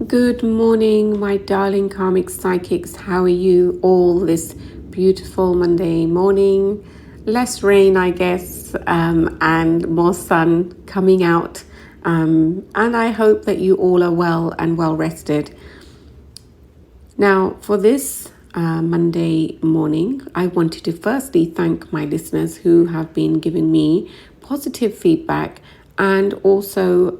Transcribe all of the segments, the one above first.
Good morning, my darling Karmic Psychics. How are you all this beautiful Monday morning? Less rain, I guess, and more sun coming out. And I hope that you all are well and well rested. Now, for this Monday morning, I wanted to firstly thank my listeners who have been giving me positive feedback and also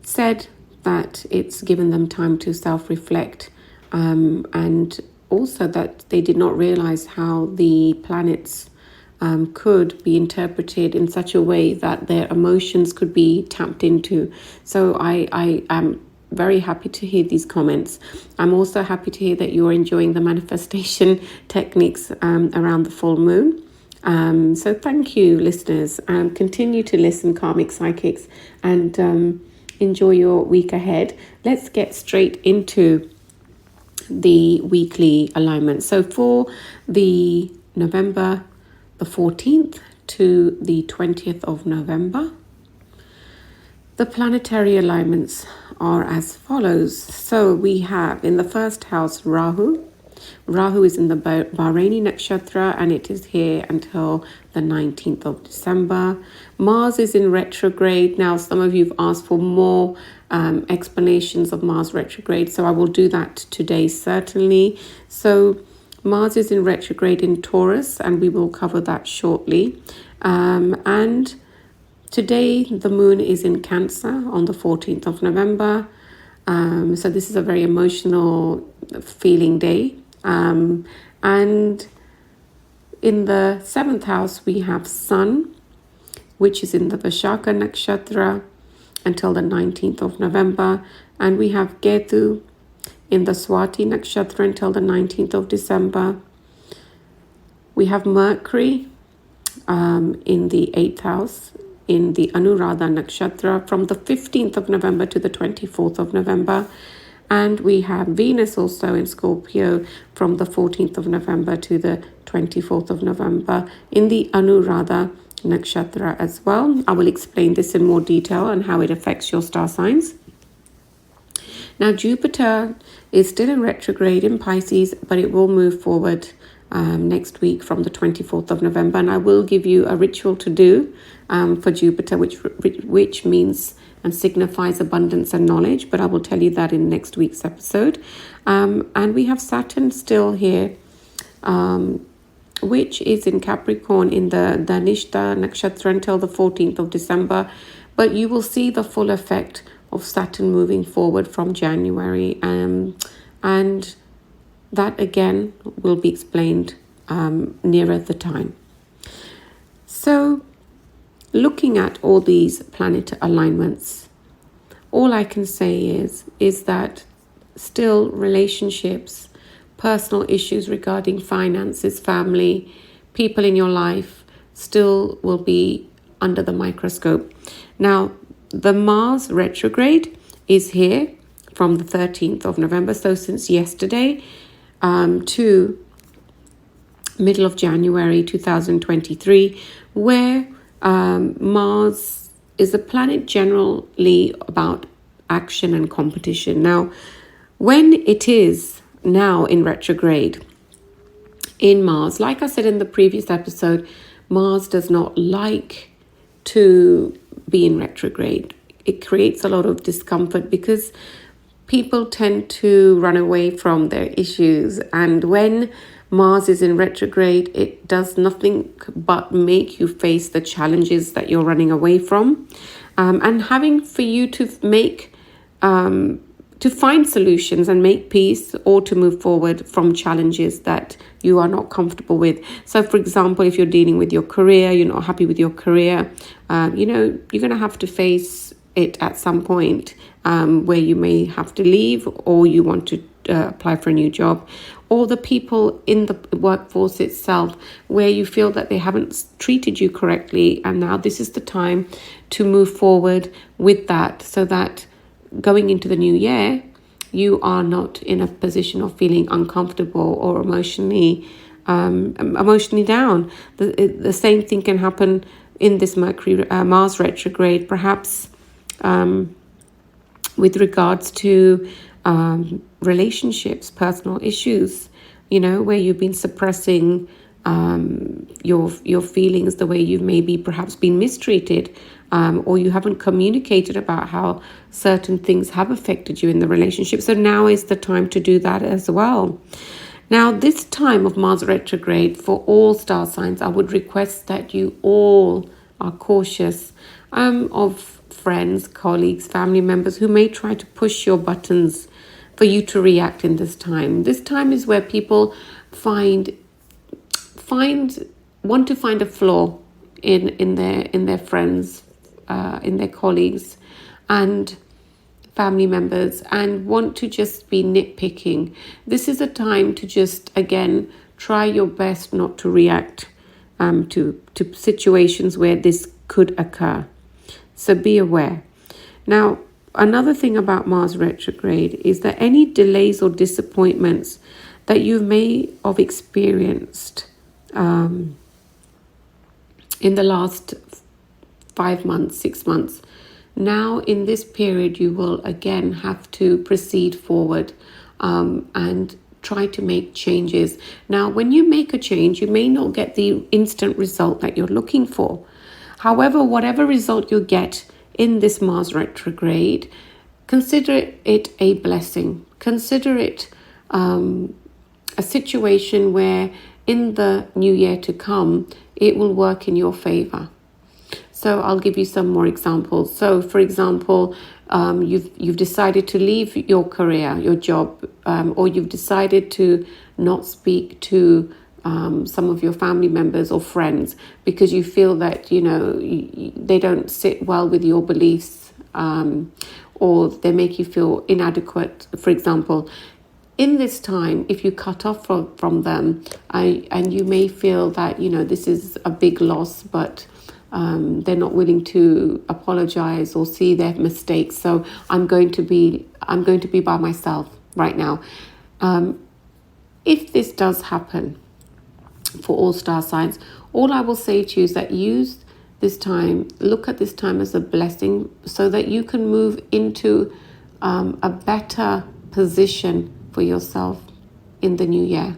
said that it's given them time to self-reflect, and also that they did not realize how the planets could be interpreted in such a way that their emotions could be tapped into. So I am very happy to hear these comments. I'm also happy to hear that you're enjoying the manifestation techniques around the full moon. So thank you, listeners. Continue to listen, Karmic Psychics, and enjoy your week ahead. Let's get straight into the weekly alignment. So for the November the 14th to the 20th of November, the planetary alignments are as follows. So we have in the first house Rahu. Rahu is in the Bharani Nakshatra and it is here until the 19th of December. Mars is in retrograde. Now, some of you have asked for more explanations of Mars retrograde, so I will do that today, certainly. So Mars is in retrograde in Taurus, and we will cover that shortly. And today, the moon is in Cancer on the 14th of November. So this is a very emotional feeling day. And in the 7th house, we have Sun, which is in the Vishaka Nakshatra until the 19th of November. And we have Ketu in the Swati Nakshatra until the 19th of December. We have Mercury in the 8th house in the Anuradha Nakshatra from the 15th of November to the 24th of November. And we have Venus also in Scorpio from the 14th of November to the 24th of November in the Anuradha Nakshatra as well. I will explain this in more detail and how it affects your star signs. Now, Jupiter is still in retrograde in Pisces, but it will move forward next week from the 24th of November. And I will give you a ritual to do for Jupiter, which means and signifies abundance and knowledge, but I will tell you that in next week's episode. And we have Saturn still here, which is in Capricorn in the Dhanishta Nakshatra until the 14th of December. But you will see the full effect of Saturn moving forward from January. And that again will be explained nearer the time. So looking at all these planet alignments, all I can say is that still relationships, personal issues regarding finances, family, people in your life still will be under the microscope. Now, the Mars retrograde is here from the 13th of November, so since yesterday, to middle of January 2023, where Mars is a planet generally about action and competition. Now, when it is now in retrograde in Mars, like I said in the previous episode, Mars does not like to be in retrograde. It creates a lot of discomfort because people tend to run away from their issues. And when Mars is in retrograde, it does nothing but make you face the challenges that you're running away from, and having for you to make to find solutions and make peace, or to move forward from challenges that you are not comfortable with. So, for example, if you're dealing with your career, you're not happy with your career, you're going to have to face it at some point, where you may have to leave, or you want to apply for a new job, or the people in the workforce itself where you feel that they haven't treated you correctly, and now this is the time to move forward with that, so that going into the new year you are not in a position of feeling uncomfortable or emotionally down. The same thing can happen in this Mars retrograde. Perhaps with regards to relationships, personal issues, where you've been suppressing your feelings, the way you've maybe perhaps been mistreated, or you haven't communicated about how certain things have affected you in the relationship. So now is the time to do that as well. Now, this time of Mars retrograde for all star signs, I would request that you all are cautious of friends, colleagues, family members who may try to push your buttons for you to react in this time. This time is where people want to find a flaw in their friends, in their colleagues, and family members, and want to just be nitpicking. This is a time to just, again, try your best not to react to situations where this could occur. So be aware. Now, another thing about Mars retrograde is that any delays or disappointments that you may have experienced in the last 5 months, 6 months, now in this period you will again have to proceed forward and try to make changes. Now, when you make a change, you may not get the instant result that you're looking for. However, whatever result you get in this Mars retrograde, consider it a blessing. Consider it a situation where in the new year to come, it will work in your favor. So I'll give you some more examples. So, for example, you've decided to leave your career, your job, or you've decided to not speak to some of your family members or friends because you feel that they don't sit well with your beliefs, or they make you feel inadequate. For example, in this time, if you cut off from them, and you may feel that this is a big loss, but they're not willing to apologize or see their mistakes. So I'm going to be by myself right now. If this does happen for all star signs, all I will say to you is that look at this time as a blessing so that you can move into a better position for yourself in the new year.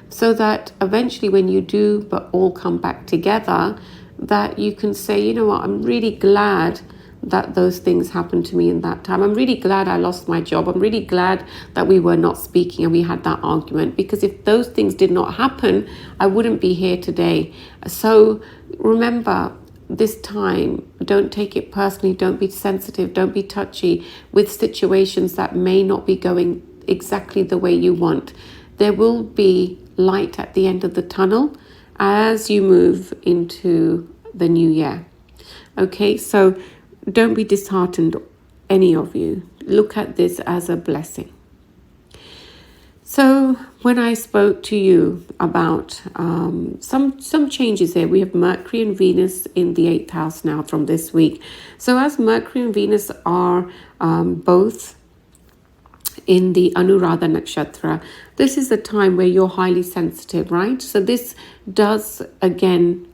So that eventually when you do but all come back together, that you can say, you know what, I'm really glad that those things happened to me in that time. I'm really glad I lost my job. I'm really glad that we were not speaking and we had that argument, because if those things did not happen, I wouldn't be here today. So remember, this time, don't take it personally. Don't be sensitive. Don't be touchy with situations that may not be going exactly the way you want. There will be light at the end of the tunnel as you move into the new year. Okay, so don't be disheartened, any of you. Look at this as a blessing. So when I spoke to you about some changes here, we have Mercury and Venus in the 8th house now from this week. So as Mercury and Venus are both in the Anuradha Nakshatra, this is a time where you're highly sensitive, right? So this does, again,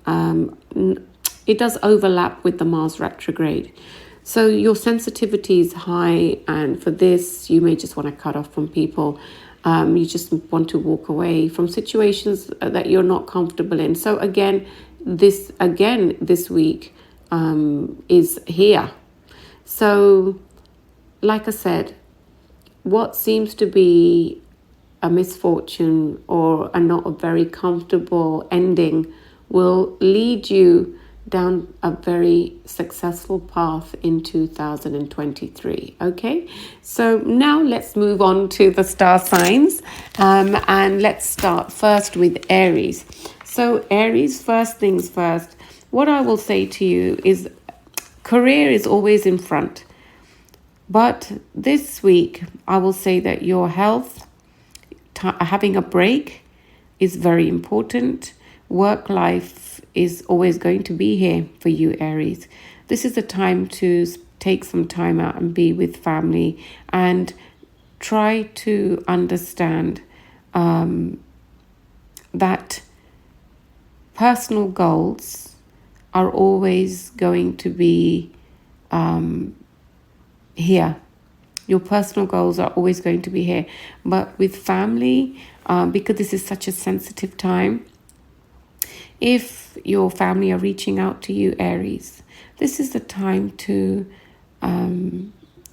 it does overlap with the Mars retrograde. So your sensitivity is high, and for this, you may just want to cut off from people. You just want to walk away from situations that you're not comfortable in. So again, this week is here. So, like I said, what seems to be a misfortune or a not a very comfortable ending will lead you down a very successful path in 2023. Okay, so now let's move on to the star signs, and let's start first with Aries. So Aries, first things first, what I will say to you is career is always in front. But this week, I will say that your health, having a break is very important. Work life is always going to be here for you, Aries. This is a time to take some time out and be with family and try to understand that personal goals are always going to be here Your personal goals are always going to be here. But with family, because this is such a sensitive time, if your family are reaching out to you, Aries, this is the time to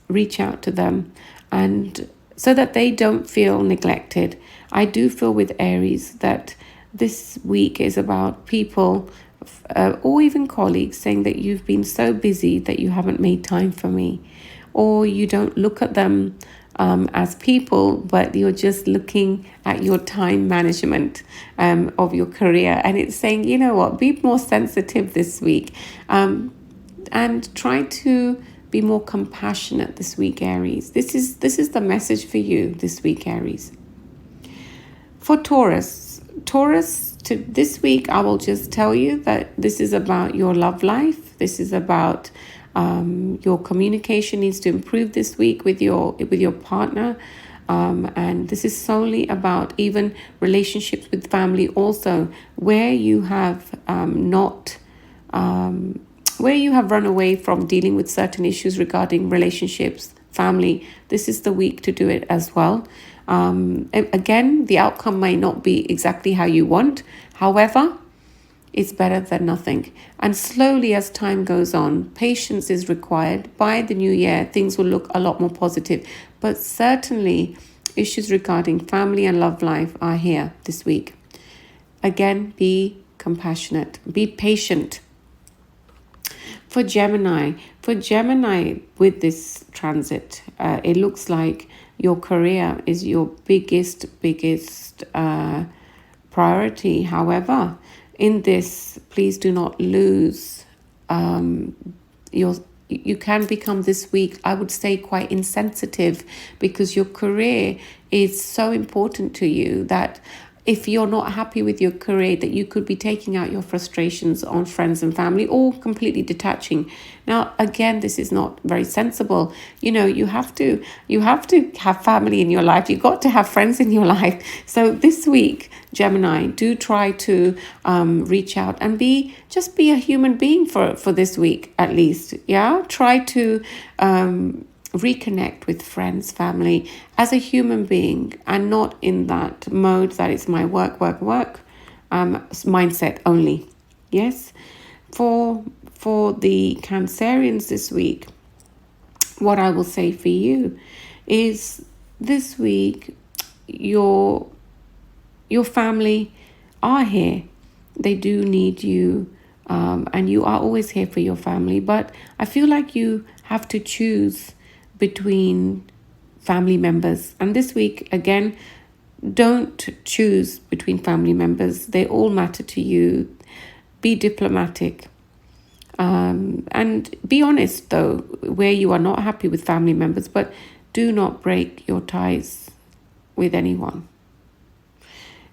reach out to them, and so that they don't feel neglected. I do feel with Aries that this week is about people or even colleagues saying that you've been so busy that you haven't made time for me, or you don't look at them as people, but you're just looking at your time management of your career. And it's saying, you know what, be more sensitive this week, and try to be more compassionate this week, Aries. This is the message for you this week, Aries. For Taurus, to this week, I will just tell you that this is about your love life. This is about your communication needs to improve this week with your partner, and this is solely about even relationships with family. Also, where you have where you have run away from dealing with certain issues regarding relationships, family, this is the week to do it as well. Again, the outcome may not be exactly how you want. However, it's better than nothing. And slowly, as time goes on, patience is required. By the new year, things will look a lot more positive. But certainly, issues regarding family and love life are here this week. Again, be compassionate, be patient. For Gemini, with this transit, it looks like your career is your biggest priority. However, in this, please do not lose you can become this week, I would say, quite insensitive, because your career is so important to you that if you're not happy with your career, that you could be taking out your frustrations on friends and family, or completely detaching. Now, again, this is not very sensible. You know, you have to have family in your life. You got to have friends in your life. So this week, Gemini, do try to reach out and be a human being for this week at least. Yeah, try to reconnect with friends, family, as a human being, and not in that mode that it's my work mindset only. Yes, for the Cancerians this week, what I will say for you is this week your family are here. They do need you, and you are always here for your family, but I feel like you have to choose between family members. And this week, again, don't choose between family members. They all matter to you. Be diplomatic. And be honest, though, where you are not happy with family members, but do not break your ties with anyone.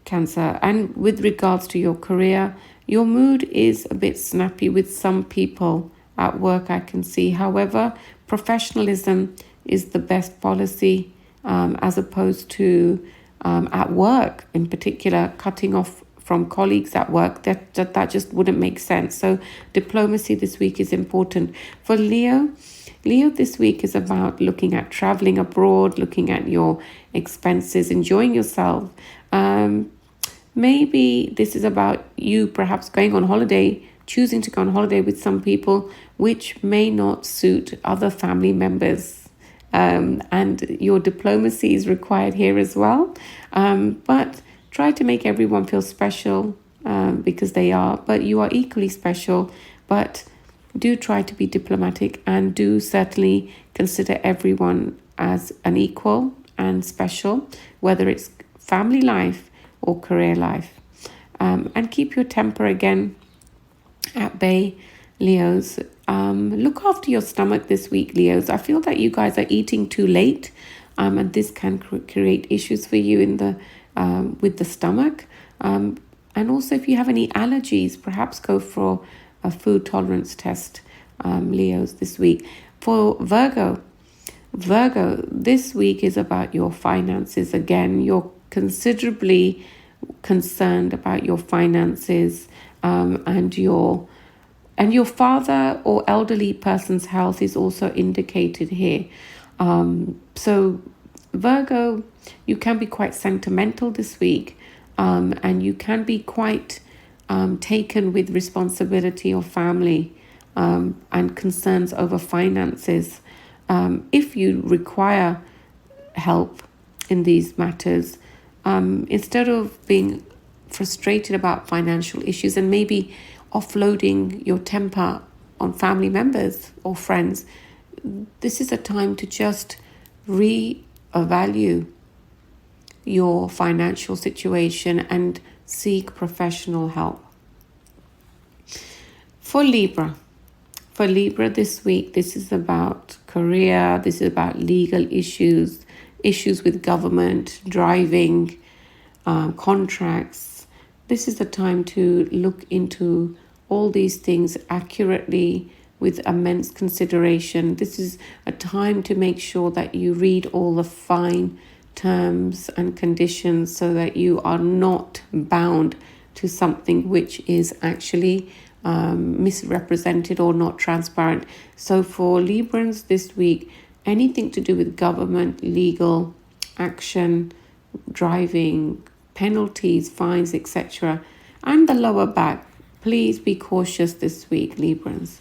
Cancer. And with regards to your career, your mood is a bit snappy with some people at work, I can see. However, professionalism is the best policy, as opposed to at work in particular, cutting off from colleagues at work. That just wouldn't make sense. So diplomacy this week is important. For Leo this week is about looking at traveling abroad, looking at your expenses, enjoying yourself. Maybe this is about you perhaps going on holiday, choosing to go on holiday with some people, which may not suit other family members. And your diplomacy is required here as well. But try to make everyone feel special, because they are, but you are equally special. But do try to be diplomatic, and do certainly consider everyone as an equal and special, whether it's family life or career life. And keep your temper again at bay, Leos. Look after your stomach this week, Leos. I feel that you guys are eating too late, and this can create issues for you in the with the stomach. And also, if you have any allergies, perhaps go for a food tolerance test, Leos, this week. For Virgo, this week is about your finances again. You're considerably concerned about your finances, and your father or elderly person's health is also indicated here. So Virgo, you can be quite sentimental this week, and you can be quite taken with responsibility of family and concerns over finances. If you require help in these matters, instead of being frustrated about financial issues and maybe offloading your temper on family members or friends, this is a time to just re-evaluate your financial situation and seek professional help. For Libra this week, this is about career, this is about legal issues, issues with government, driving, contracts. This is the time to look into all these things accurately with immense consideration. This is a time to make sure that you read all the fine terms and conditions so that you are not bound to something which is actually misrepresented or not transparent. So for Librans this week, anything to do with government, legal action, driving, penalties, fines, etc., and the lower back, please be cautious this week, Librans.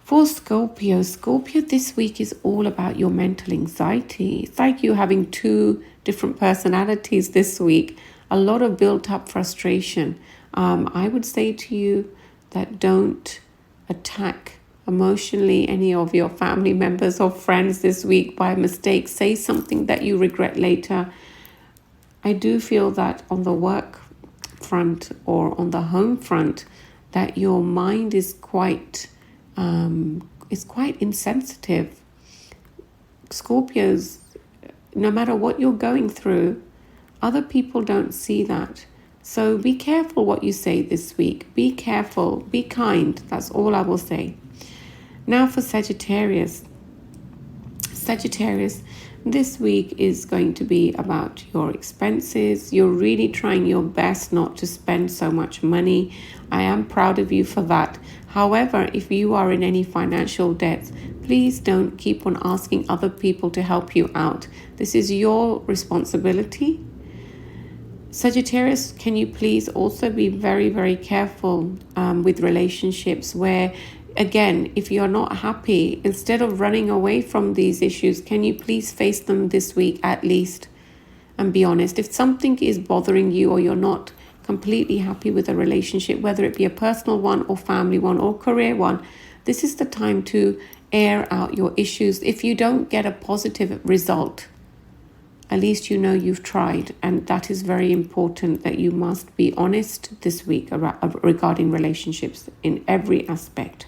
For Scorpio, this week is all about your mental anxiety. It's like you having two different personalities this week, a lot of built up frustration. I would say to you that don't attack emotionally any of your family members or friends this week by mistake. Say something that you regret later. I do feel that on the work front or on the home front, that your mind is quite insensitive. Scorpios, no matter what you're going through, other people don't see that. So be careful what you say this week. Be careful, be kind. That's all I will say. Now for Sagittarius. This week is going to be about your expenses. You're really trying your best not to spend so much money. I am proud of you for that. However, if you are in any financial debts, please don't keep on asking other people to help you out. This is your responsibility. Sagittarius, can you please also be very, very careful with relationships where, again, if you're not happy, instead of running away from these issues, can you please face them this week at least and be honest? If something is bothering you or you're not completely happy with a relationship, whether it be a personal one or family one or career one, this is the time to air out your issues. If you don't get a positive result, at least you know you've tried, and that is very important, that you must be honest this week regarding relationships in every aspect.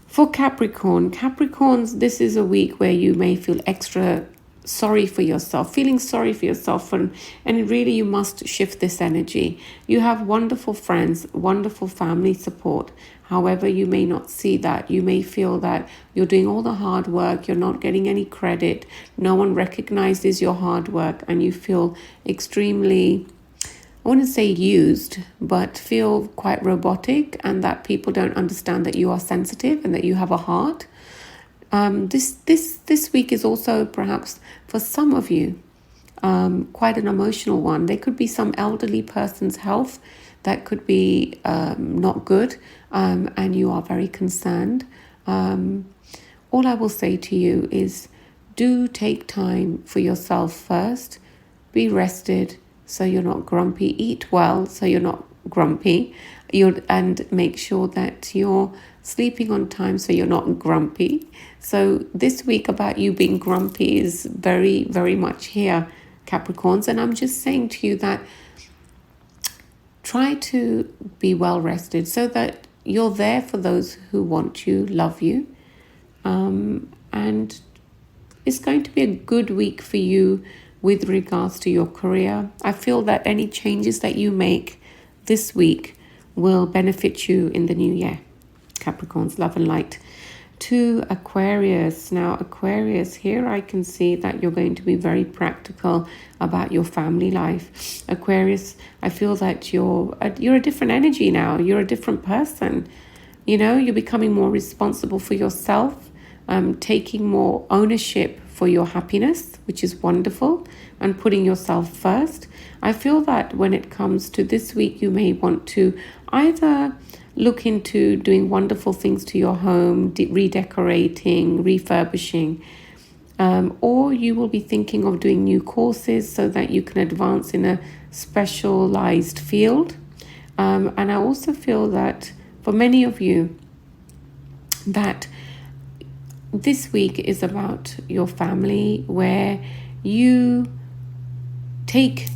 For Capricorns, this is a week where you may feel extra sorry for yourself, and really you must shift this energy. You have wonderful friends, wonderful family support. However, you may not see that. You may feel that you're doing all the hard work, you're not getting any credit, no one recognizes your hard work, and you feel extremely, I wouldn't say used, but feel quite robotic, and that people don't understand that you are sensitive and that you have a heart. This week is also perhaps for some of you quite an emotional one. There could be some elderly person's health that could be not good, and you are very concerned. All I will say to you is do take time for yourself first. Be rested so you're not grumpy. Eat well so you're not grumpy. And make sure that you're sleeping on time so you're not grumpy. So this week about you being grumpy is very, very much here, Capricorns. And I'm just saying to you that try to be well rested so that you're there for those who want you, love you. And it's going to be a good week for you with regards to your career. I feel that any changes that you make this week will benefit you in the new year. Capricorns, love and light. To Aquarius. Now, Aquarius, here I can see that you're going to be very practical about your family life. Aquarius, I feel that you're a different energy now. You're a different person. You know, you're becoming more responsible for yourself, taking more ownership for your happiness, which is wonderful, and putting yourself first. I feel that when it comes to this week, you may want to either look into doing wonderful things to your home, redecorating, refurbishing, or you will be thinking of doing new courses so that you can advance in a specialized field. And I also feel that for many of you, that this week is about your family, where you take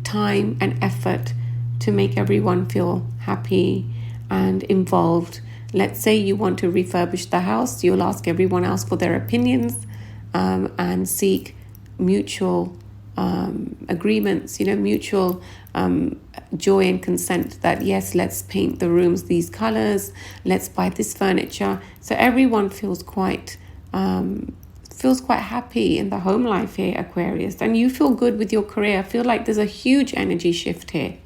time and effort to make everyone feel happy and involved. Let's say you want to refurbish the house, you'll ask everyone else for their opinions, and seek mutual agreements, mutual joy and consent that, yes, let's paint the rooms these colors, let's buy this furniture. So everyone feels quite happy in the home life here, Aquarius. And you feel good with your career. I feel like there's a huge energy shift here.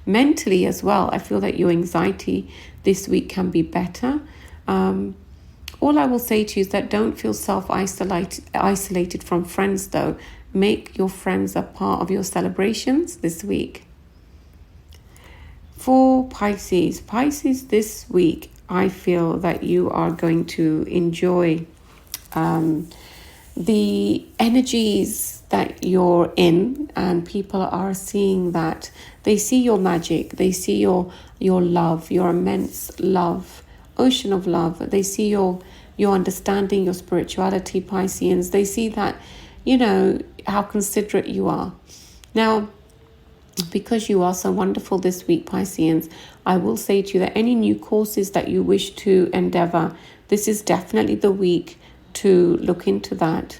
Mentally as well, I feel that your anxiety this week can be better. All I will say to you is that don't feel isolated from friends, though. Make your friends a part of your celebrations this week. For Pisces this week, I feel that you are going to enjoy the energies that you're in, and people are seeing that. They see your magic, they see your love, your immense love, ocean of love. They see your understanding, your spirituality, Pisceans. They see that, how considerate you are. Now, because you are so wonderful this week, Pisceans, I will say to you that any new courses that you wish to endeavor, this is definitely the week to look into that,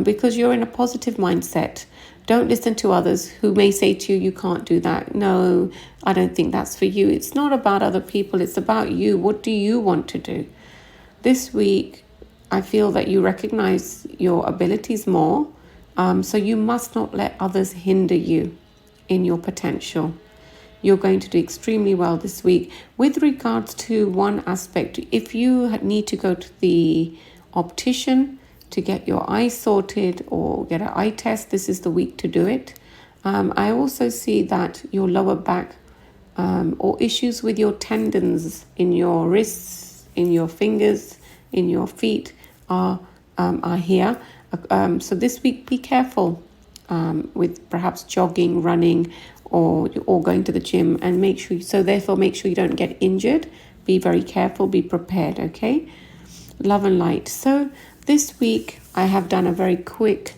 because you're in a positive mindset. Don't listen to others who may say to you, you can't do that. No, I don't think that's for you. It's not about other people. It's about you. What do you want to do? This week, I feel that you recognize your abilities more. So you must not let others hinder you in your potential. You're going to do extremely well this week. With regards to one aspect, if you need to go to the optician to get your eyes sorted or get an eye test, this is the week to do it. I also see that your lower back or issues with your tendons in your wrists, in your fingers, in your feet are here. So this week, be careful with perhaps jogging, running, or going to the gym, and make sure you don't get injured. Be very careful, be prepared, okay? Love and light. So this week I have done a very quick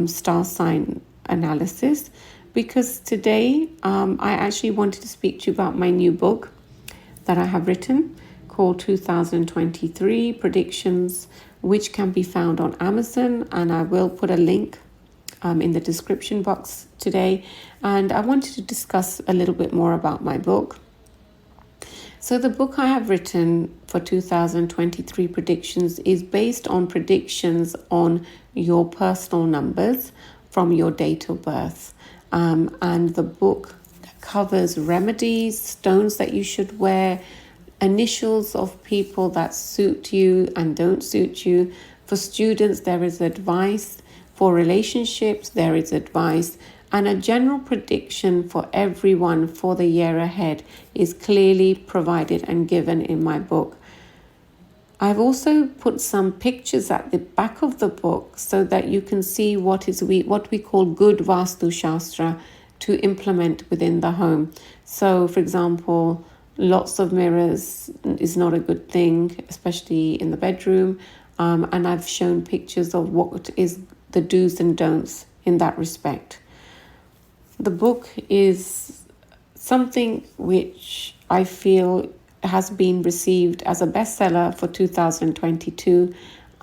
star sign analysis, because today I actually wanted to speak to you about my new book that I have written called 2023 Predictions, which can be found on Amazon, and I will put a link in the description box today. And I wanted to discuss a little bit more about my book. So the book I have written for 2023 predictions is based on predictions on your personal numbers from your date of birth. And the book covers remedies, stones that you should wear, initials of people that suit you and don't suit you. For students, there is advice. For relationships, there is advice. And a general prediction for everyone for the year ahead is clearly provided and given in my book. I've also put some pictures at the back of the book so that you can see what we call good Vastu Shastra to implement within the home. So, for example, lots of mirrors is not a good thing, especially in the bedroom. And I've shown pictures of what is the do's and don'ts in that respect. The book is something which I feel has been received as a bestseller for 2022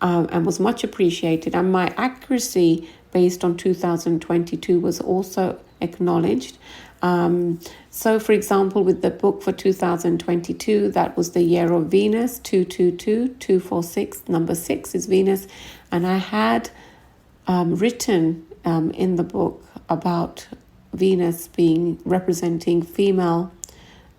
and was much appreciated. And my accuracy based on 2022 was also acknowledged. So, for example, with the book for 2022, that was the year of Venus, 222, 246, number 6 is Venus. And I had written in the book about Venus being representing female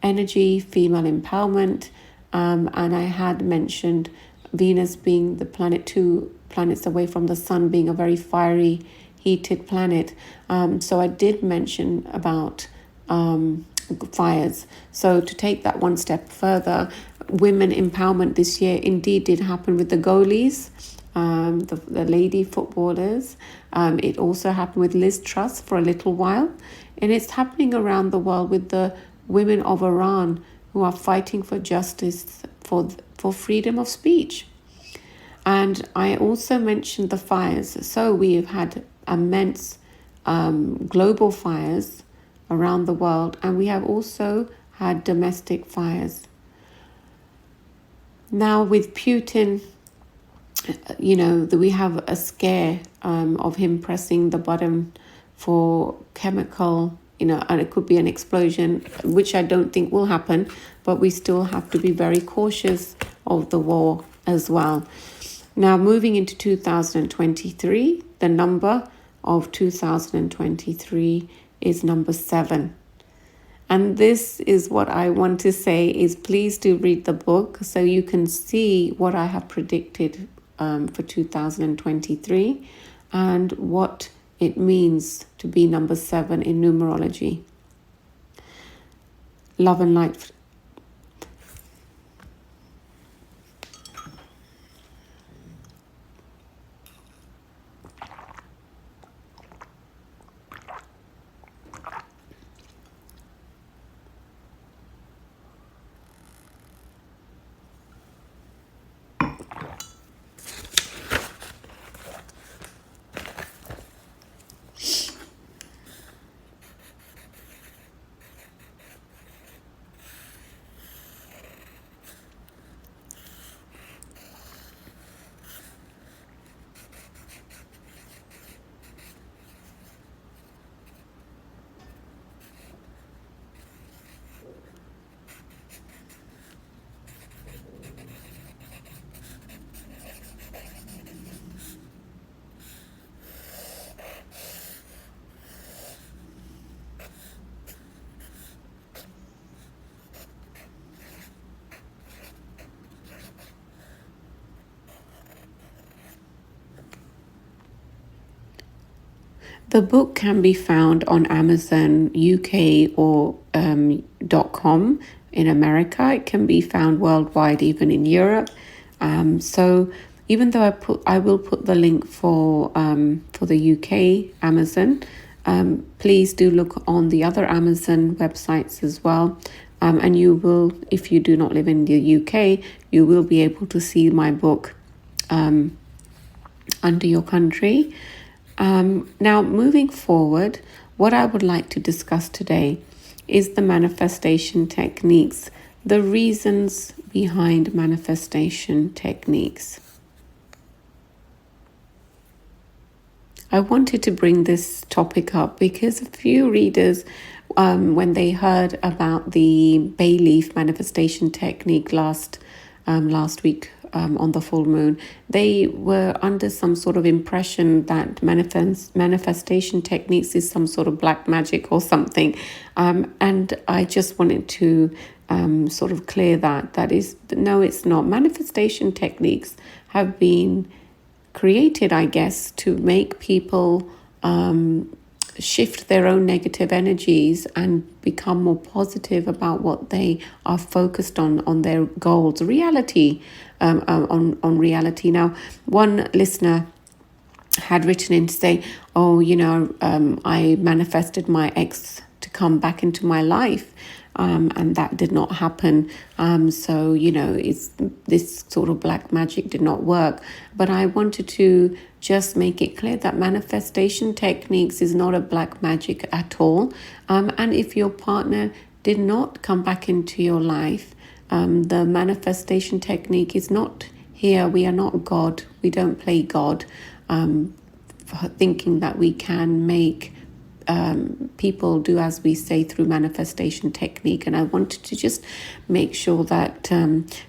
energy, female empowerment, and I had mentioned Venus being the planet 2 planets away from the sun, being a very fiery, heated planet. So I did mention about fires. So to take that one step further, women empowerment this year indeed did happen with the goalies, the lady footballers. It also happened with Liz Truss for a little while. And it's happening around the world with the women of Iran who are fighting for justice, for freedom of speech. And I also mentioned the fires. So we have had immense global fires around the world, and we have also had domestic fires. Now with Putin, we have a scare of him pressing the button for chemical, and it could be an explosion, which I don't think will happen, but we still have to be very cautious of the war as well. Now, moving into 2023, the number of 2023 is number 7. And this is what I want to say is please do read the book so you can see what I have predicted for 2023 and what it means to be number 7 in numerology. Love and light. The book can be found on Amazon UK or .com in America. It can be found worldwide, even in Europe. So even though I will put the link for the UK Amazon, please do look on the other Amazon websites as well. And you will, if you do not live in the UK, you will be able to see my book under your country. Now, moving forward, what I would like to discuss today is the manifestation techniques, the reasons behind manifestation techniques. I wanted to bring this topic up because a few readers, when they heard about the bay leaf manifestation technique last week, on the full moon, they were under some sort of impression that manifestation techniques is some sort of black magic or something. And I just wanted to sort of clear that is, no, it's not. Manifestation techniques have been created, I guess, to make people shift their own negative energies and become more positive about what they are focused on their goals, reality, on reality. Now, one listener had written in to say, I manifested my ex to come back into my life, and that did not happen. So, it's this sort of black magic did not work. But I wanted to just make it clear that manifestation techniques is not a black magic at all. And if your partner did not come back into your life, the manifestation technique is not here. We are not God. We don't play God, thinking that we can make people do as we say through manifestation technique. And I wanted to just make sure that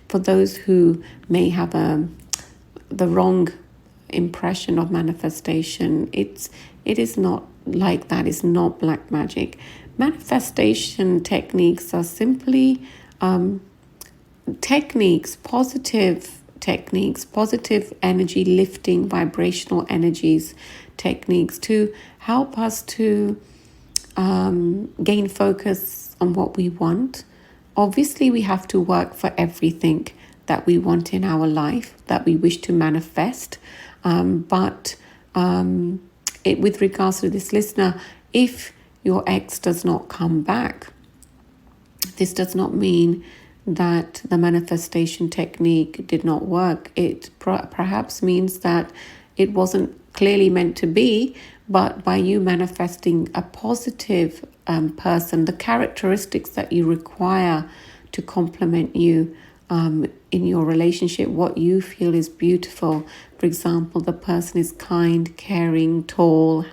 for those who may have the wrong impression of manifestation, it is not like that. It's not black magic. Manifestation techniques are simply techniques, positive techniques, positive energy lifting, vibrational energies techniques to help us to gain focus on what we want. Obviously, we have to work for everything that we want in our life, that we wish to manifest. But with regards to this listener, if your ex does not come back, this does not mean that the manifestation technique did not work. It perhaps means that it wasn't clearly meant to be, but by you manifesting a positive person, the characteristics that you require to complement you in your relationship, what you feel is beautiful. For example, the person is kind, caring, tall,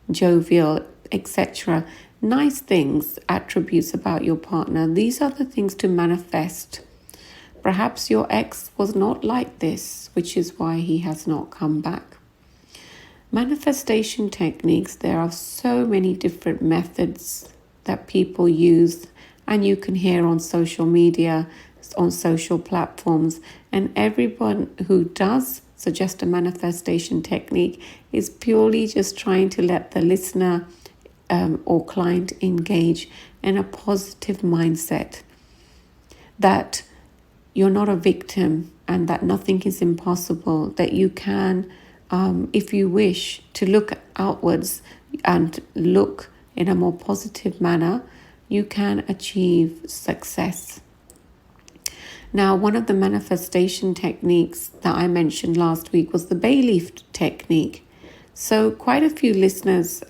jovial, etc. Nice things, attributes about your partner. These are the things to manifest. Perhaps your ex was not like this, which is why he has not come back. Manifestation techniques, there are so many different methods that people use, and you can hear on social media, on social platforms, and everyone who does suggest a manifestation technique is purely just trying to let the listener or client engage in a positive mindset, that you're not a victim and that nothing is impossible, that you can, if you wish to look outwards and look in a more positive manner, you can achieve success. Now, one of the manifestation techniques that I mentioned last week was the bay leaf technique. So quite a few listeners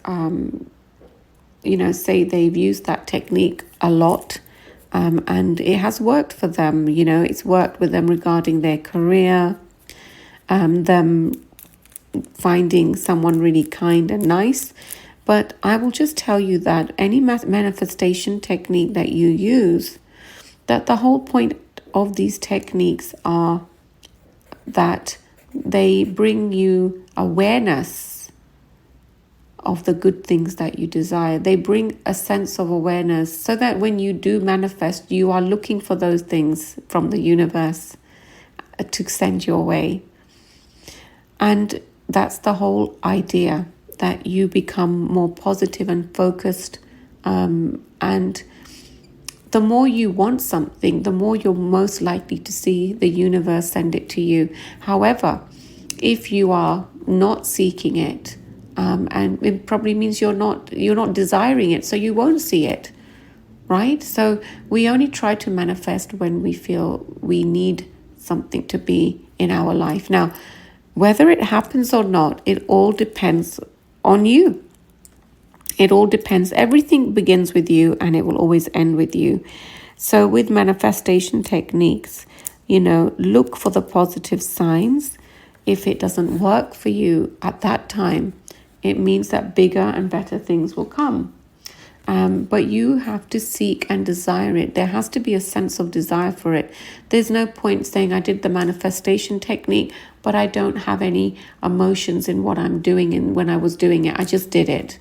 say they've used that technique a lot, and it has worked for them. It's worked with them regarding their career, them finding someone really kind and nice. But I will just tell you that any manifestation technique that you use, that the whole point of these techniques are that they bring you awareness of the good things that you desire. They bring a sense of awareness so that when you do manifest, you are looking for those things from the universe to send your way. And that's the whole idea, that you become more positive and focused. And the more you want something, the more you're most likely to see the universe send it to you. However, if you are not seeking it, and it probably means you're not desiring it, so you won't see it, right? So we only try to manifest when we feel we need something to be in our life. Now, whether it happens or not, it all depends on you. It all depends. Everything begins with you and it will always end with you. So with manifestation techniques, look for the positive signs. If it doesn't work for you at that time, it means that bigger and better things will come. But you have to seek and desire it. There has to be a sense of desire for it. There's no point saying I did the manifestation technique, but I don't have any emotions in what I'm doing and when I was doing it. I just did it.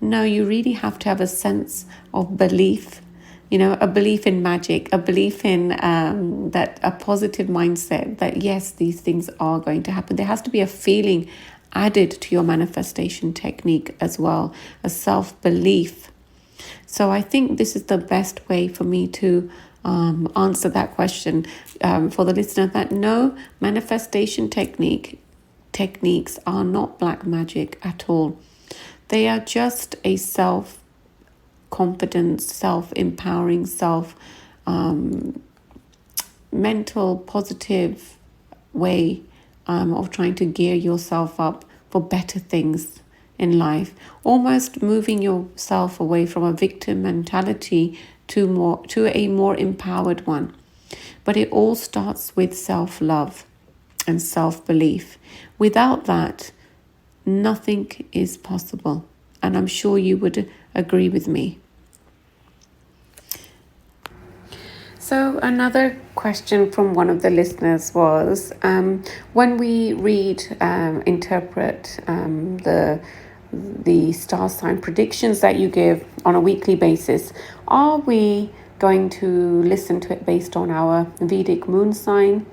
No, you really have to have a sense of belief, a belief in magic, a belief in a positive mindset that yes, these things are going to happen. There has to be a feeling added to your manifestation technique as well, a self-belief. So I think this is the best way for me to answer that question for the listener, that no, manifestation techniques are not black magic at all. They are just a self-confidence, self-empowering, mental, positive way of trying to gear yourself up for better things in life, almost moving yourself away from a victim mentality to a more empowered one. But it all starts with self-love and self-belief. Without that, nothing is possible. And I'm sure you would agree with me. So another question from one of the listeners was, when we interpret the star sign predictions that you give on a weekly basis, are we going to listen to it based on our Vedic moon sign,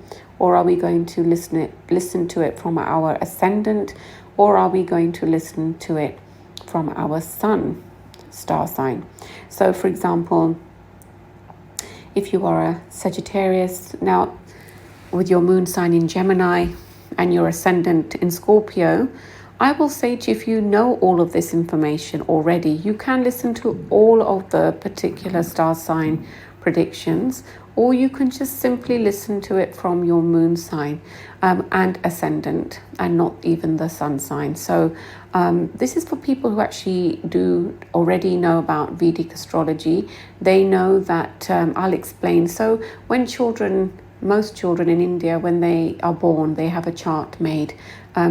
or are we going to listen to it from our ascendant, or are we going to listen to it from our sun star sign? So for example, if you are a Sagittarius, now with your moon sign in Gemini and your ascendant in Scorpio, I will say to you, if you know all of this information already, you can listen to all of the particular star sign predictions, or you can just simply listen to it from your moon sign and ascendant, and not even the sun sign. So this is for people who actually do already know about Vedic astrology. They know that I'll explain. So when most children in India, when they are born, they have a chart made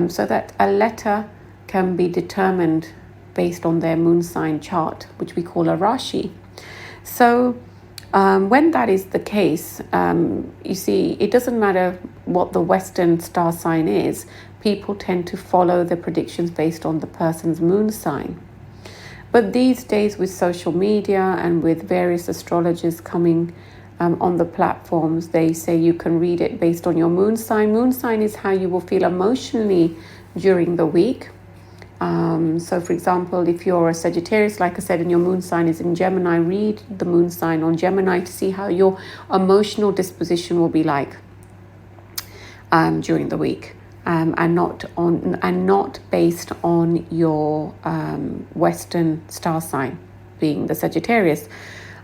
so that a letter can be determined based on their moon sign chart, which we call a Rashi. So when that is the case, you see, it doesn't matter what the Western star sign is, people tend to follow the predictions based on the person's moon sign. But these days, with social media and with various astrologers coming on the platforms, they say you can read it based on your moon sign. Moon sign is how you will feel emotionally during the week. So for example, if you're a Sagittarius, like I said, and your moon sign is in Gemini, read the moon sign on Gemini to see how your emotional disposition will be like during the week, and not based on your Western star sign, being the Sagittarius.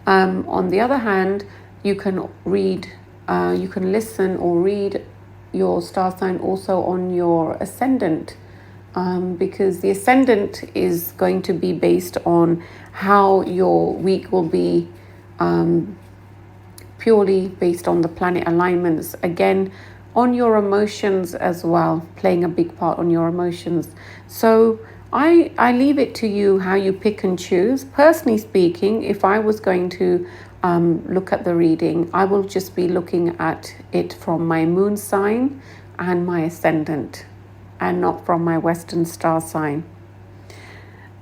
On the other hand, you can listen or read your star sign also on your ascendant, because the ascendant is going to be based on how your week will be, purely based on the planet alignments. Again, on your emotions as well, playing a big part on your emotions. So I leave it to you how you pick and choose. Personally speaking, if I was going to look at the reading, I will just be looking at it from my moon sign and my ascendant, and not from my Western star sign.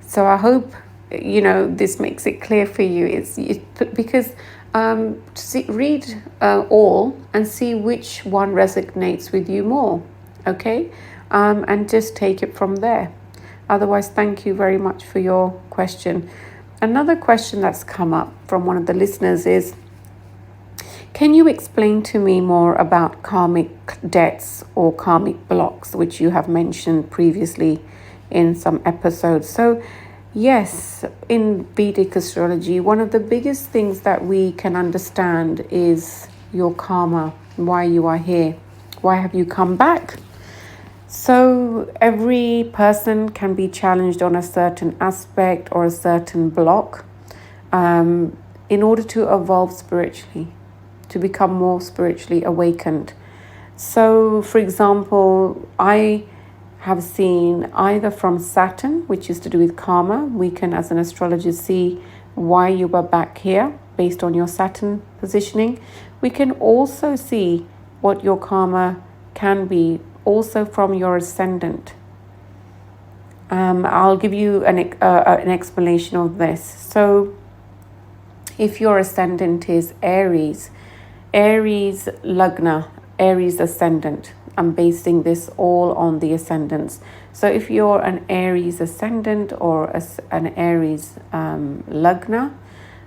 So I hope this makes it clear for you. It's because read all and see which one resonates with you more, okay? And just take it from there. Otherwise, thank you very much for your question. Another question that's come up from one of the listeners is, can you explain to me more about karmic debts or karmic blocks, which you have mentioned previously in some episodes? So yes, in Vedic astrology, one of the biggest things that we can understand is your karma, why you are here, why have you come back? So every person can be challenged on a certain aspect or a certain block in order to evolve spiritually, to become more spiritually awakened. So, for example, I have seen either from Saturn, which is to do with karma. We can, as an astrologer, see why you were back here based on your Saturn positioning. We can also see what your karma can be also from your ascendant. I'll give you an explanation of this. So if your ascendant is Aries Lagna, Aries ascendant, I'm basing this all on the ascendants. So if you're an Aries ascendant or an Aries Lagna,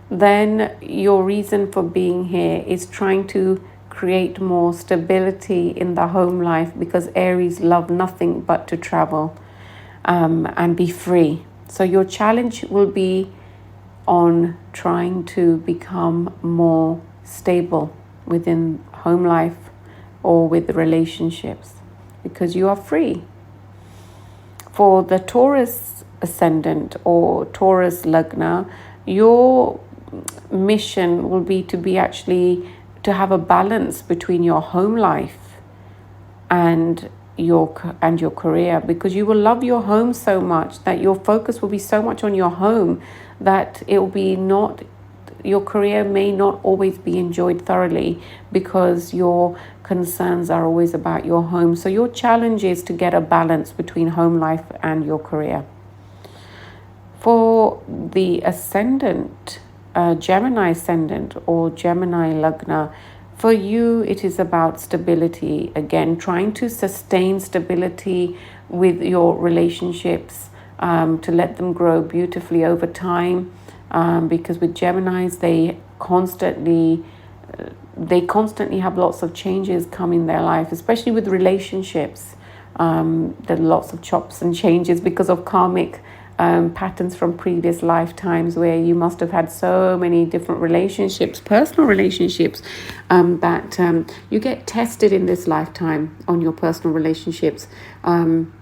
then your reason for being here is trying to create more stability in the home life, because Aries love nothing but to travel and be free. So your challenge will be on trying to become more stable within home life or with relationships, because you are free. For the Taurus ascendant or Taurus Lagna, your mission will be to have a balance between your home life and your career, because you will love your home so much that your focus will be so much on your home that it will be not, your career may not always be enjoyed thoroughly, because your concerns are always about your home. So your challenge is to get a balance between home life and your career. For the ascendant, Gemini ascendant or Gemini Lagna, For you, it is about stability. Again, trying to sustain stability with your relationships, to let them grow beautifully over time. Because with Geminis, they constantly have lots of changes come in their life, especially with relationships. There are lots of chops and changes because of karmic patterns from previous lifetimes, where you must have had so many different relationships, personal relationships, that you get tested in this lifetime on your personal relationships. And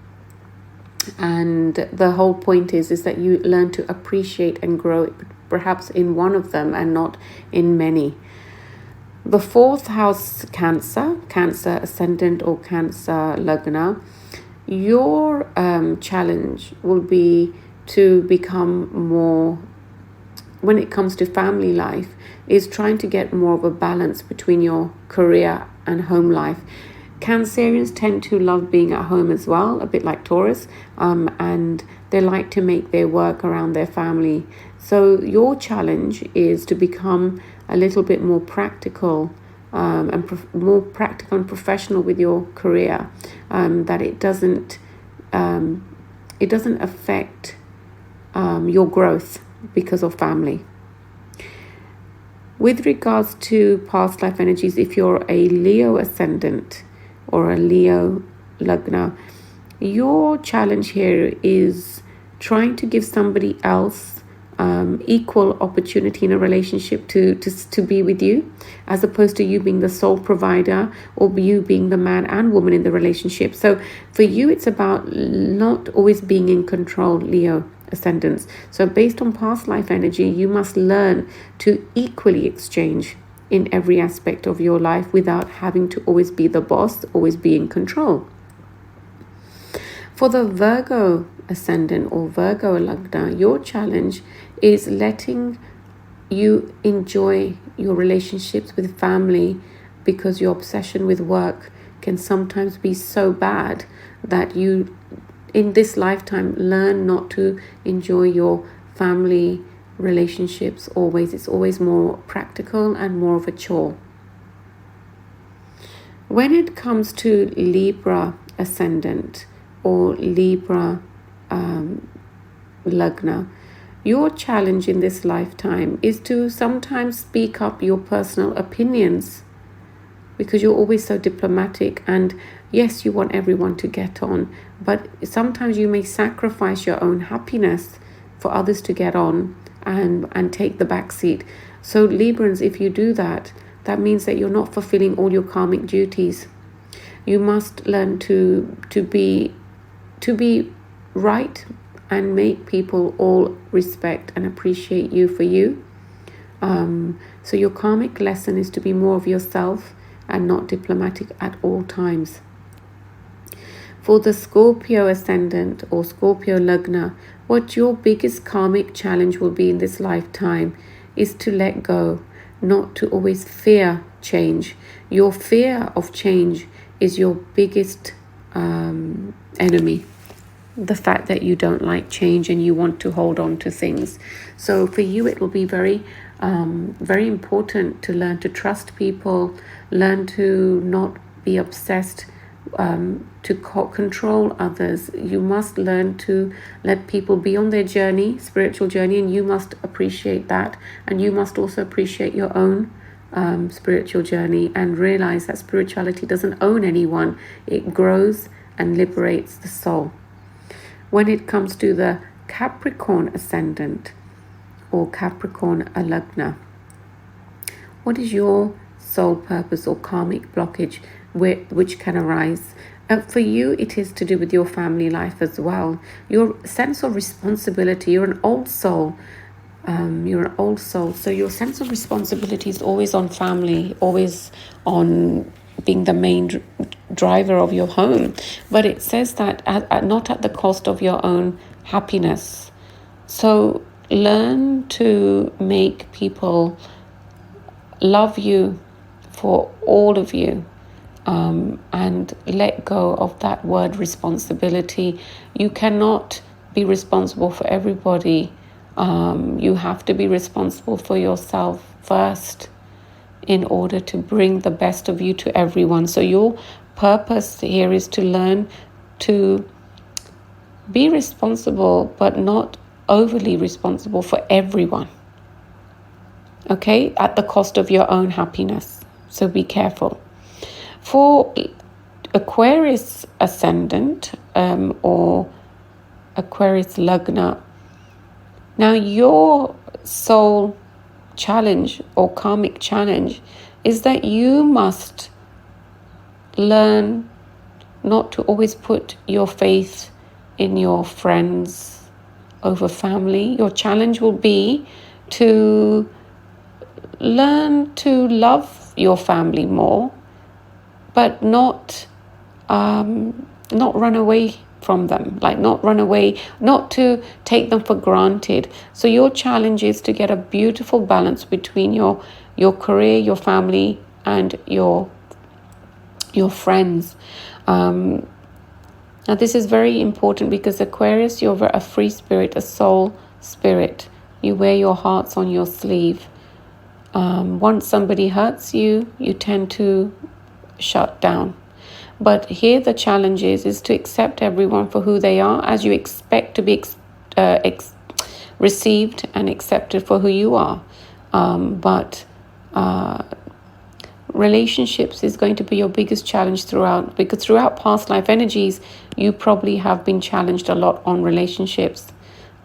the whole point is that you learn to appreciate and grow perhaps in one of them and not in many. The fourth house, Cancer ascendant or Cancer Lagna, your challenge will be to become more, when it comes to family life, is trying to get more of a balance between your career and home life. Cancerians tend to love being at home as well, a bit like Taurus, and they like to make their work around their family. So your challenge is to become a little bit more practical, more practical and professional with your career, that it doesn't affect your growth because of family. With regards to past life energies, if you're a Leo ascendant or a Leo Lagna, your challenge here is trying to give somebody else equal opportunity in a relationship to be with you, as opposed to you being the sole provider or you being the man and woman in the relationship. So for you, it's about not always being in control, Leo ascendants. So based on past life energy, you must learn to equally exchange in every aspect of your life without having to always be the boss, always be in control. For the Virgo ascendant or Virgo Lagna, your challenge is letting you enjoy your relationships with family, because your obsession with work can sometimes be so bad that you, in this lifetime, learn not to enjoy your family relationships always. It's always more practical and more of a chore. When it comes to Libra ascendant or Libra Lagna, your challenge in this lifetime is to sometimes speak up your personal opinions, because you're always so diplomatic, and yes, you want everyone to get on, but sometimes you may sacrifice your own happiness for others to get on and take the back seat. So Librans, if you do that, that means that you're not fulfilling all your karmic duties. You must learn to be right and make people all respect and appreciate you for you. So your karmic lesson is to be more of yourself and not diplomatic at all times. For the Scorpio ascendant or Scorpio Lagna, what your biggest karmic challenge will be in this lifetime is to let go, not to always fear change. Your fear of change is your biggest enemy. The fact that you don't like change and you want to hold on to things. So for you, it will be very important to learn to trust people, learn to not be obsessed, to control others. You must learn to let people be on their journey, spiritual journey, and you must appreciate that. And you must also appreciate your own spiritual journey and realize that spirituality doesn't own anyone. It grows and liberates the soul. When it comes to the Capricorn ascendant or Capricorn Lagna, what is your soul purpose or karmic blockage which can arise? For you, it is to do with your family life as well. Your sense of responsibility. You're an old soul. So your sense of responsibility is always on family, always on being the main driver of your home. But it says that not at the cost of your own happiness. So learn to make people love you for all of you, and let go of that word responsibility. You cannot be responsible for everybody. You have to be responsible for yourself first. in order to bring the best of you to everyone. So your purpose here is to learn to be responsible, but not overly responsible for everyone. Okay, at the cost of your own happiness. So be careful. For Aquarius ascendant or Aquarius Lagna, now your soul challenge or karmic challenge is that you must learn not to always put your faith in your friends over family. Your challenge will be to learn to love your family more, but not run away from them, like not run away, not to take them for granted. So your challenge is to get a beautiful balance between your career, your family, and your friends. Now this is very important because Aquarius, you're a free spirit, a soul spirit. You wear your hearts on your sleeve. Once somebody hurts you, you tend to shut down. But here the challenge is to accept everyone for who they are, as you expect to be received and accepted for who you are. But relationships is going to be your biggest challenge throughout, because throughout past life energies, you probably have been challenged a lot on relationships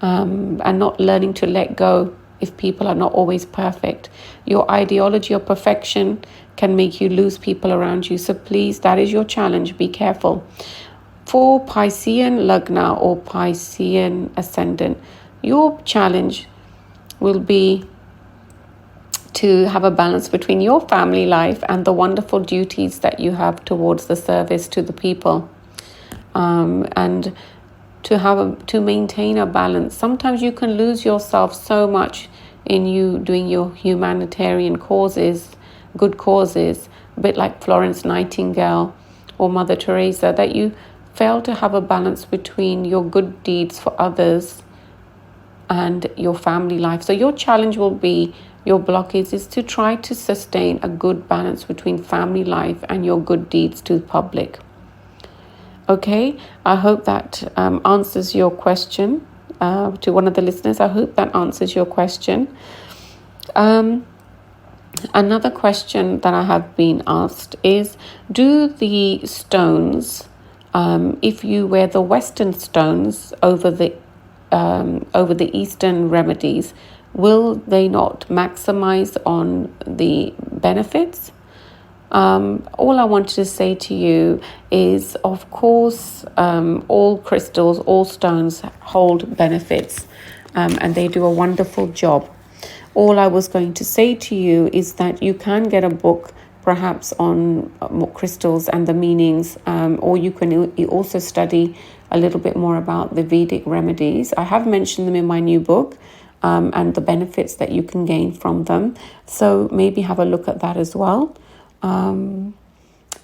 and not learning to let go if people are not always perfect. Your ideology of perfection can make you lose people around you. So please, that is your challenge. Be careful. For Piscean Lagna or Piscean Ascendant, your challenge will be to have a balance between your family life and the wonderful duties that you have towards the service to the people, and to maintain a balance. Sometimes you can lose yourself so much in you doing your humanitarian causes, good causes, a bit like Florence Nightingale or Mother Teresa, that you fail to have a balance between your good deeds for others and your family life. So your challenge will be, your blockage is to try to sustain a good balance between family life and your good deeds to the public. Okay, I hope that answers your question. To one of the listeners, I hope that answers your question. Another question that I have been asked is, do the stones, if you wear the Western stones over the Eastern remedies, will they not maximize on the benefits? All I wanted to say to you is, of course, all crystals, all stones hold benefits, and they do a wonderful job. All I was going to say to you is that you can get a book perhaps on crystals and the meanings, or you can also study a little bit more about the Vedic remedies. I have mentioned them in my new book, and the benefits that you can gain from them. So maybe have a look at that as well.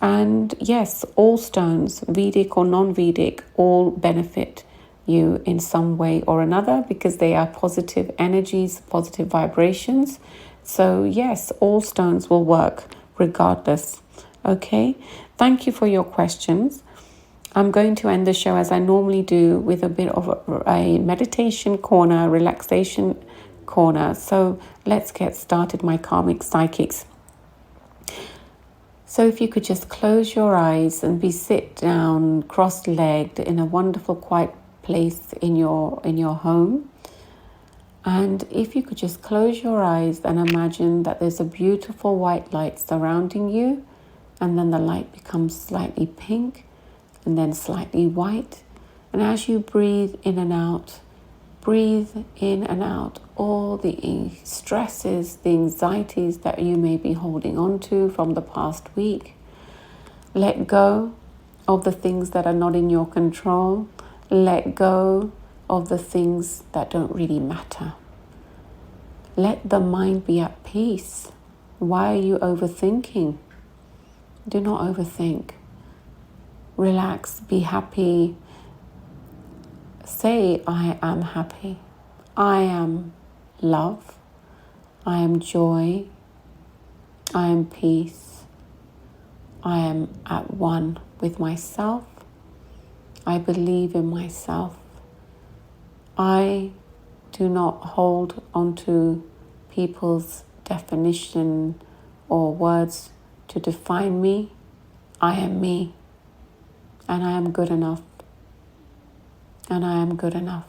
And yes, all stones, Vedic or non-Vedic, all benefit you in some way or another because they are positive energies, positive vibrations. So yes, all stones will work regardless. Okay, thank you for your questions. I'm going to end the show as I normally do with a bit of a meditation corner, relaxation corner. So let's get started, my karmic psychics. So if you could just close your eyes and sit down cross-legged in a wonderful quiet place in your home. And if you could just close your eyes and imagine that there's a beautiful white light surrounding you, and then the light becomes slightly pink and then slightly white. And as you breathe in and out all the stresses, the anxieties that you may be holding on to from the past week. Let go of the things that are not in your control. Let go of the things that don't really matter. Let the mind be at peace. Why are you overthinking? Do not overthink. Relax, be happy. Say, I am happy. I am love. I am joy. I am peace. I am at one with myself. I believe in myself. I do not hold onto people's definition or words to define me. I am me, and I am good enough, and I am good enough.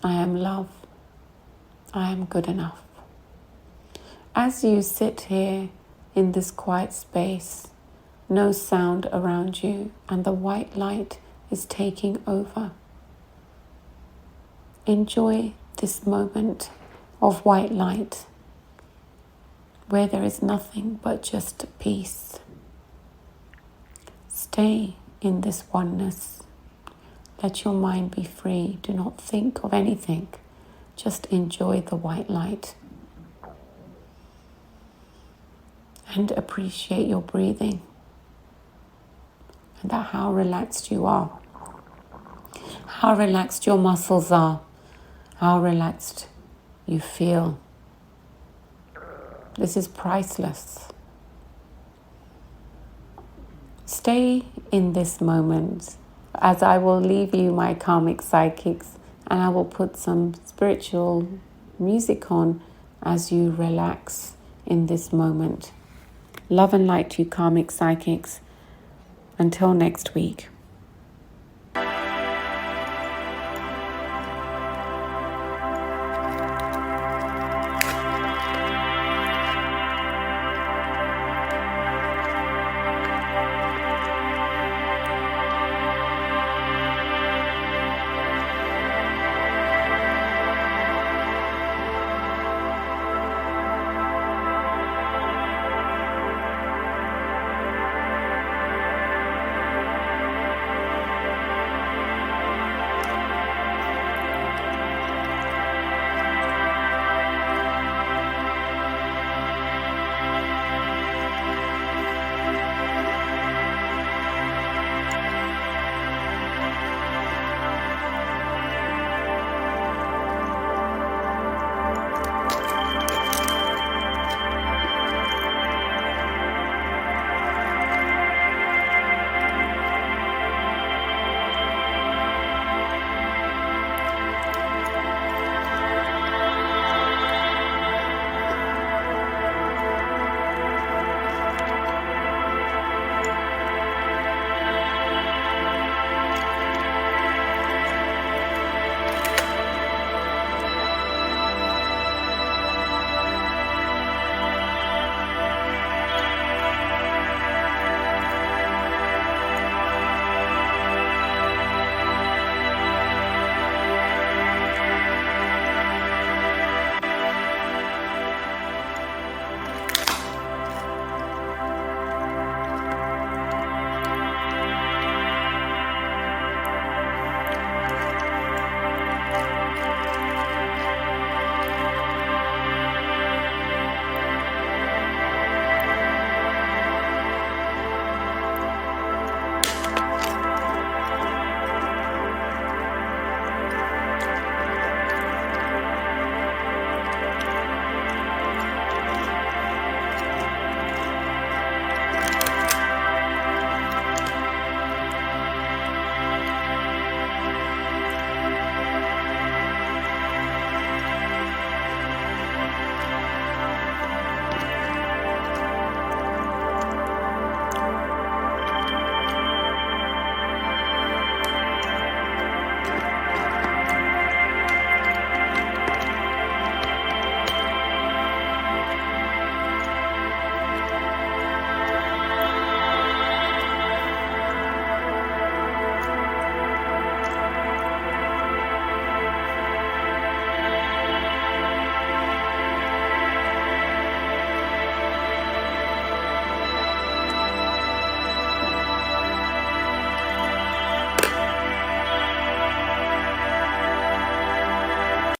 I am love. I am good enough. As you sit here in this quiet space, no sound around you, and the white light is taking over, enjoy this moment of white light where there is nothing but just peace. Stay in this oneness. Let your mind be free. Do not think of anything. Just enjoy the white light. And appreciate your breathing. And how relaxed you are. How relaxed your muscles are. How relaxed you feel. This is priceless. Stay in this moment as I will leave you, my karmic psychics, and I will put some spiritual music on as you relax in this moment. Love and light to you, karmic psychics. Until next week.